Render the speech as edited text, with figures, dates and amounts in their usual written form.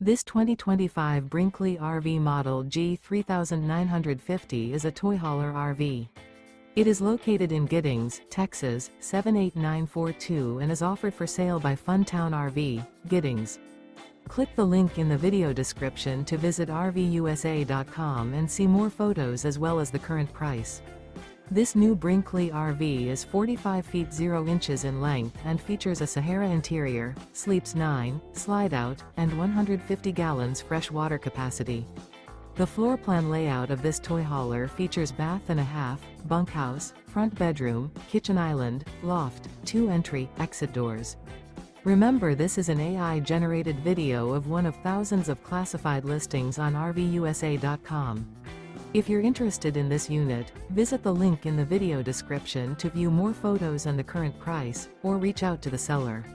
This 2025 Brinkley RV Model G 3950 is a toy hauler RV. It is located in Giddings, Texas, 78942 and is offered for sale by Funtown RV, Giddings. Click the link in the video description to visit RVUSA.com and see more photos as well as the current price. This new Brinkley RV is 45 feet 0 inches in length and features a SAHARA interior, sleeps 9, slide-out, and 150 gallons fresh water capacity. The floor plan layout of this toy hauler features bath and a half, bunkhouse, front bedroom, kitchen island, loft, 2 entry, exit doors. Remember, this is an AI-generated video of one of thousands of classified listings on RVUSA.com. If you're interested in this unit, visit the link in the video description to view more photos and the current price, or reach out to the seller.